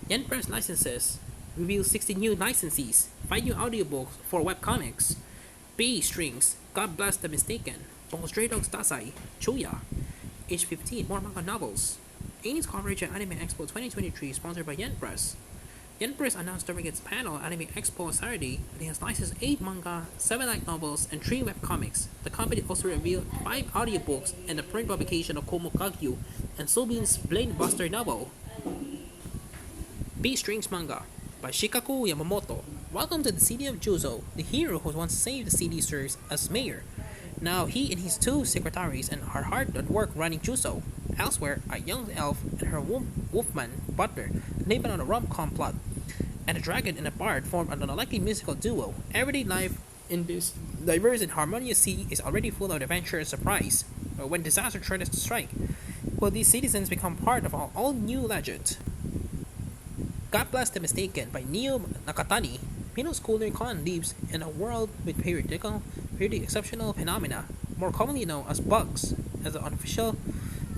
Yen Press licenses reveals 60 new licensees, 5 new audiobooks for Webcomics, Beastrings, God Bless the Mistaken, Bungo Stray Dogs Dazai, Chuuya, Age 15, more manga novels. Annie's coverage at Anime Expo 2023 sponsored by Yen Press. Yen Press announced during its panel at Anime Expo on Saturday that it has licensed 8 manga, 7 light novels, and 3 webcomics. The company also revealed 5 audiobooks and the print publication of Komo Kagyu and Soobin's Blade Buster novel. Beastrings manga by Shikaku Yamamoto. Welcome to the city of Juzo. The hero who once saved the city serves as mayor. Now he and his 2 secretaries are hard at work running Juzo. Elsewhere, a young elf and her wolfman butler live on a rom-com plot, and a dragon and a bard form an unlikely musical duo. Everyday life in this diverse and harmonious city is already full of adventure and surprise. But when disaster threatens to strike, will these citizens become part of an all-new legend? God Bless the Mistaken by Neo Nakatani. Middle schooler Kon lives in a world with periodic exceptional phenomena, more commonly known as bugs, as the unofficial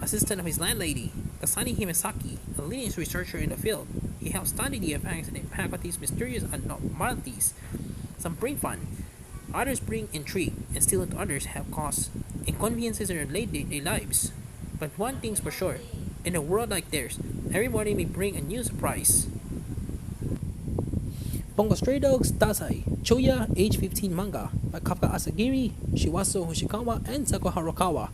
assistant of his landlady, Kasani Himisaki, a leading researcher in the field. He helps study the effects and impact of these mysterious anomalies. Some bring fun, others bring intrigue, and still others have caused inconveniences in their day lives. But one thing's for sure, in a world like theirs, everybody may bring a new surprise. Bungo Stray Dogs Dazai, Chuuya, Age 15 manga by Kafka Asagiri, Shiwasu Hoshikawa, and Sako Harukawa.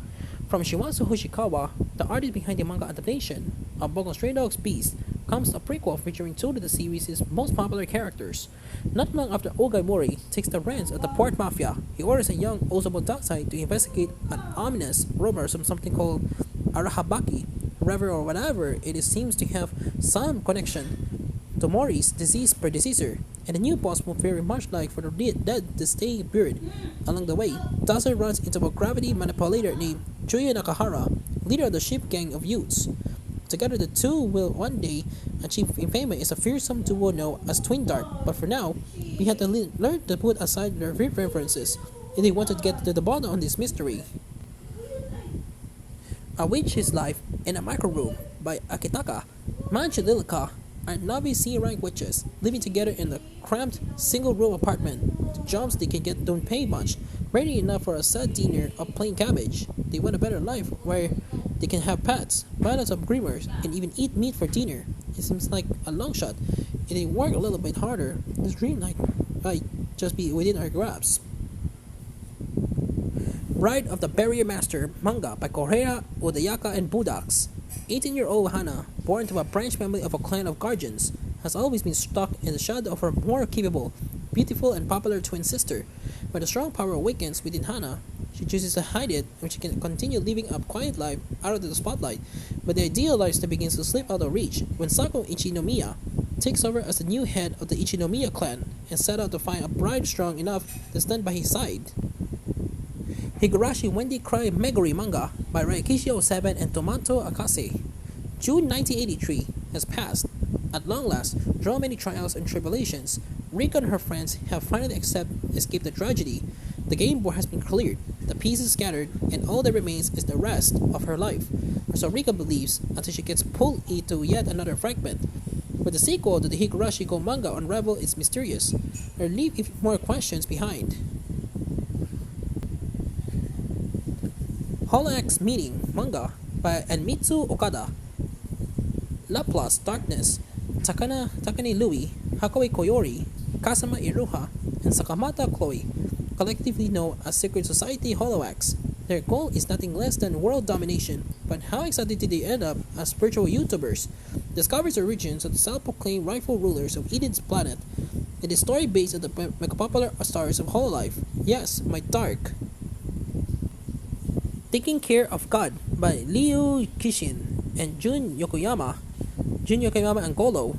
From Shiwasu Hoshikawa, the artist behind the manga adaptation of Bungo Stray Dogs Beast, comes a prequel featuring 2 of the series' most popular characters. Not long after Ogai Mori takes the reins of the port mafia, he orders a young Osamu Dazai to investigate an ominous rumor from something called Arahabaki, or whatever it is seems to have some connection to Mori's deceased predecessor, and the new boss will very much like for the dead to stay buried. Along the way, Dazai runs into a gravity manipulator named Chuuya Nakahara, leader of the ship gang of youths. Together, the 2 will one day achieve fame as a fearsome duo known as Twin Dark, but for now, we have to learn to put aside their preferences if they want to get to the bottom of this mystery. A Witch's Life in a Micro-Room by Akitaka. Manchililica are novice C-rank witches living together in a cramped, single-room apartment. The jobs they can get don't pay much, barely enough for a sad dinner of plain cabbage. They want a better life where they can have pets, battles of dreamers, and even eat meat for dinner. It seems like a long shot. If they work a little bit harder, this dream might just be within our grasp. Bride of the Barrier Master manga by Korea, Odayaka, and Budax. 18-year-old Hana, born to a branch family of a clan of guardians, has always been stuck in the shadow of her more capable, beautiful, and popular twin sister. When the strong power awakens within Hana, she chooses to hide it and she can continue living a quiet life out of the spotlight, but the ideal lifestyle begins to slip out of reach when Sako Ichinomiya takes over as the new head of the Ichinomiya clan and set out to find a bride strong enough to stand by his side. Higurashi Wendy Cry Meguri manga by Raikishi 07 and Tomato Akase. June 1983 has passed. At long last, through many trials and tribulations, Rika and her friends have finally escaped the tragedy. The game board has been cleared, the pieces scattered, and all that remains is the rest of her life. Or so Rika believes until she gets pulled into yet another fragment. But the sequel to the Higurashi Go manga unravel is mysterious, or leave even more questions behind. Holox Meeting manga by Enmitsu Okada. Laplace Darkness, Takane Louis, Hakoi Koyori, Kasama Iruha, and Sakamata Chloe, collectively known as Secret Society Holox. Their goal is nothing less than world domination, but how exactly did they end up as virtual YouTubers? Discovers the origins of the self-proclaimed rightful rulers of Eden's planet. It is story based on the mega-popular stars of Hololive. Yes, my dark. Taking Care of God by Liu Kishin and Jun Yokoyama and Golo.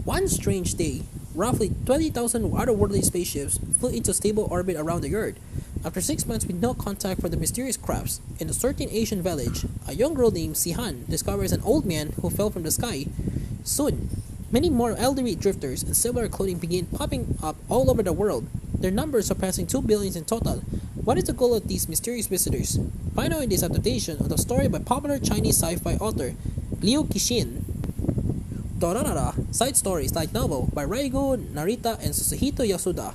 One strange day, roughly 20,000 otherworldly spaceships flew into stable orbit around the Earth. After 6 months with no contact from the mysterious crafts, in a certain Asian village, a young girl named Sihan discovers an old man who fell from the sky. Soon, many more elderly drifters and similar clothing begin popping up all over the world, their numbers surpassing 2 billion in total. What is the goal of these mysterious visitors? Find out in this adaptation of the story by popular Chinese sci-fi author Liu Kishin. Dorarara, Side Stories Light Novel by Reigo Narita and Susuhito Yasuda.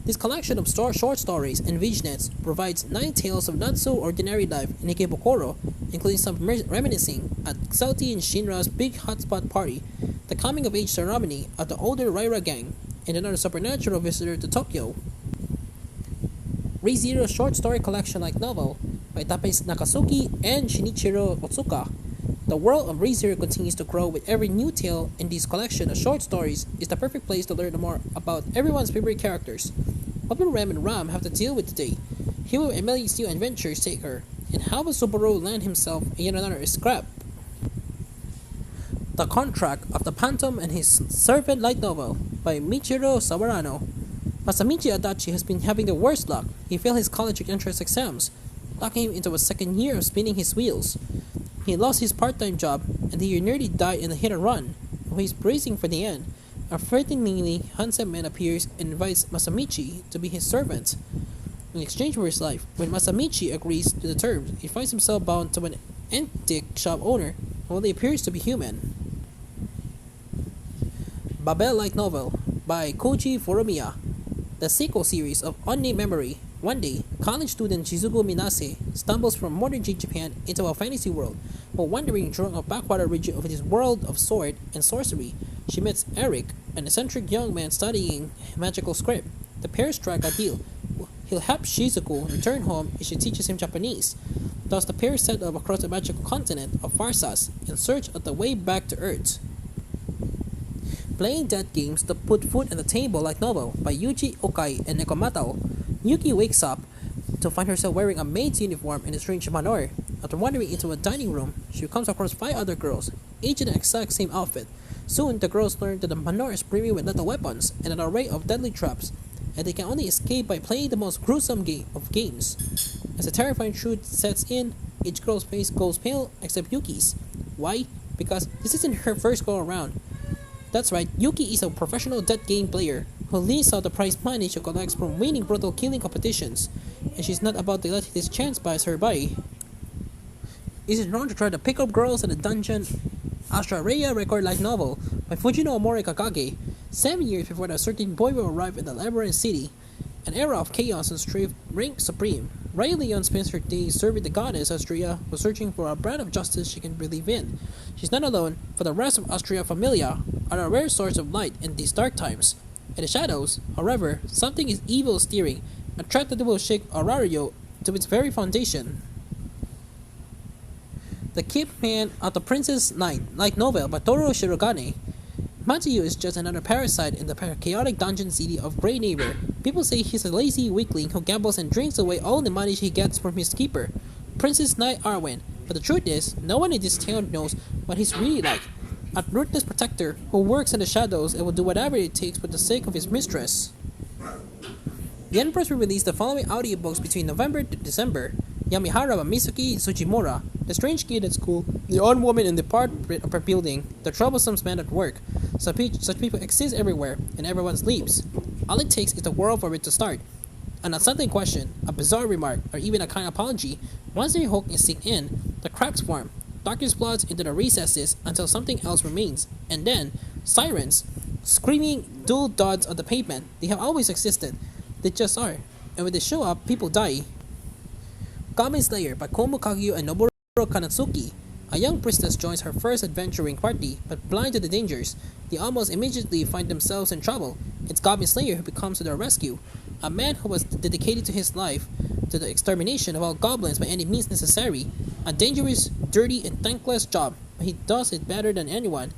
This collection of short stories and vignettes provides 9 tales of not so ordinary life in Ikebukuro, including some reminiscing at Sauti and Shinra's big hotspot party, the coming of age ceremony of the older Raira gang, and another supernatural visitor to Tokyo. ReZero's short story collection like novel by Tappei Nakasuki and Shinichiro Otsuka. The world of ReZero continues to grow with every new tale, and this collection of short stories is the perfect place to learn more about everyone's favorite characters. What will Ram and Ram have to deal with today? Who will Emily's new adventures take her? And how will Subaru land himself in yet another scrap? The Contract of the Phantom and His Servant light novel by Michiro Sawarano. Masamichi Adachi has been having the worst luck. He failed his college entrance exams, locking him into a second year of spinning his wheels. He lost his part-time job, and he nearly died in a hit-and-run. While he's bracing for the end, a frighteningly handsome man appears and invites Masamichi to be his servant. In exchange for his life, when Masamichi agrees to the terms, he finds himself bound to an antique shop owner who only appears to be human. Babel light novel by Koji Furumiya. The sequel series of Unnamed Memory. One day, college student Shizuku Minase stumbles from modern Japan into a fantasy world. While wandering through a backwater region of this world of sword and sorcery, she meets Eric, an eccentric young man studying magical script. The pair strike a deal. He'll help Shizuku return home if she teaches him Japanese. Thus, the pair set off across the magical continent of Farsas in search of the way back to Earth. Playing dead games to put food on the table like novel by Yuji Okai and Nekomatao. Yuki wakes up to find herself wearing a maid's uniform in a strange manor. After wandering into a dining room, she comes across 5 other girls, each in the exact same outfit. Soon, the girls learn that the manor is brimming with lethal weapons and an array of deadly traps, and they can only escape by playing the most gruesome game of games. As the terrifying truth sets in, each girl's face goes pale except Yuki's. Why? Because this isn't her first go around. That's right, Yuki is a professional dead game player who leaves out the prize money she collects from winning brutal killing competitions, and she's not about to let this chance pass her by. Is it wrong to try to pick up girls in a dungeon? Astrareya record light novel by Fujino Omori Kakage. 7 years before a certain boy will arrive in the labyrinth city, an era of chaos and strife reigns supreme. Raya Leon spends her days serving the goddess Astrea, who's searching for a brand of justice she can believe in. She's not alone, for the rest of Astrea Familia are a rare source of light in these dark times. In the shadows, however, something is evil steering, a threat that will shake Aurario to its very foundation. The Keep Man of the Princess Knight light novel by Toru Shirogane. Matsuyu is just another parasite in the chaotic dungeon city of Grey Neighbor. People say he's a lazy weakling who gambles and drinks away all the money he gets from his keeper, Princess Knight Arwen. But the truth is, no one in this town knows what he's really like. A ruthless protector who works in the shadows and will do whatever it takes for the sake of his mistress. The Empress will release the following audiobooks between November to December. Yamihara by Misuki Tsujimura, The Strange Kid at School, The Odd Woman in the Part of Her Building, The Troublesome Man at Work. Such people exist everywhere, and everyone sleeps. All it takes is the world for it to start. An unsettling question, a bizarre remark, or even a kind apology. Once their hook is sink in, the cracks form. Darkness floods into the recesses until something else remains. And then, sirens, screaming dual duds on the pavement. They have always existed. They just are. And when they show up, people die. Goblin Slayer by Komu Kagyu and Noboru Kanatsuki. A young priestess joins her first adventuring party, but blind to the dangers, they almost immediately find themselves in trouble. It's Goblin Slayer who comes to their rescue, a man who was dedicated to his life to the extermination of all goblins by any means necessary. A dangerous, dirty, and thankless job, but he does it better than anyone.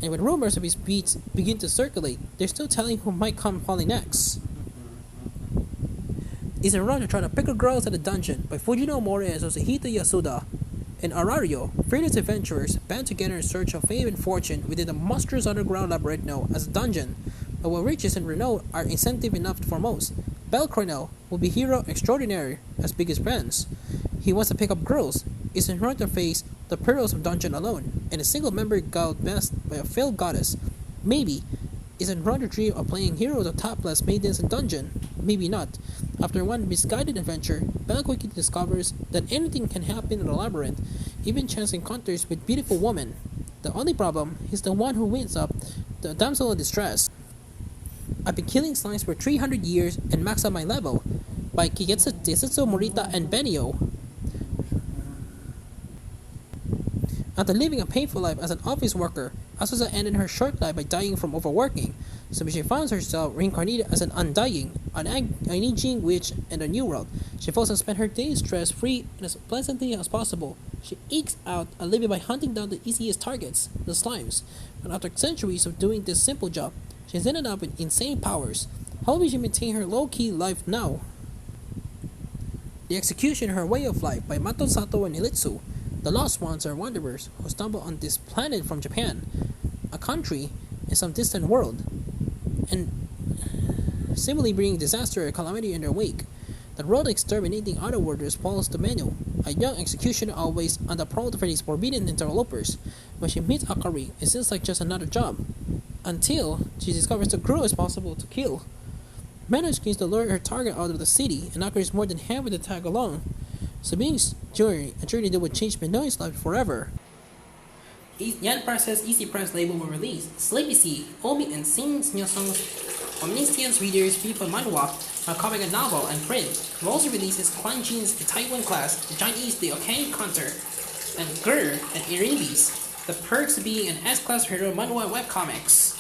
And when rumors of his feats begin to circulate, there's no telling who might come falling next. Is it wrong to try to pick up girls at a dungeon by Fujino Omori and Susuhito Yasuda? In Aurario, fearless adventurers band together in search of fame and fortune within the monstrous underground labyrinth known as a dungeon. But while riches and renown are incentive enough for most, Bel Cornell will be hero extraordinary as big as friends. He wants to pick up girls, is in front to face the perils of dungeon alone, and a single member guided best by a failed goddess. Maybe is in front to dream of playing heroes of topless maidens in dungeon. Maybe not. After one misguided adventure, Belle quickly discovers that anything can happen in the labyrinth, even chance encounters with beautiful women. The only problem, he's the one who wins up the damsel in distress. I've been killing slimes for 300 years and maxed out my level by Kigetsu, Tetsuo, Morita, and Benio. After living a painful life as an office worker, Asusa ended her short life by dying from overworking, so she finds herself reincarnated as an undying, an aging witch in the New World. She vows to spend her days stress-free and as pleasantly as possible. She ekes out a living by hunting down the easiest targets, the slimes, but after centuries of doing this simple job, she's ended up with insane powers. How will she maintain her low-key life now? The Execution, Her Way of Life by Mato Sato and Ilitsu. The lost ones are wanderers who stumble on this planet from Japan, a country in some distant world, and seemingly bringing disaster or calamity in their wake. The road exterminating otherworlders follows the manual. A young executioner always on the prowl for these forbidden interlopers. When she meets Akari, it seems like just another job, until she discovers the crew is possible to kill. Manages to lure her target out of the city, and Akari is more than happy to tag along. Sabine's journey, a journey that would change Minoy's life forever. Yan Press's Easy Press label will release Sleepy Sea, Omi and Sing Nyosong's Omniscience Readers FIFA Manhwa, a comic and novel and print. It also releases Quan Jin's The Taiwan Class, the Chinese The Okay Counter, and Gur and Iribis, The Perks of Being an S-Class Hero Manhwa Webcomics.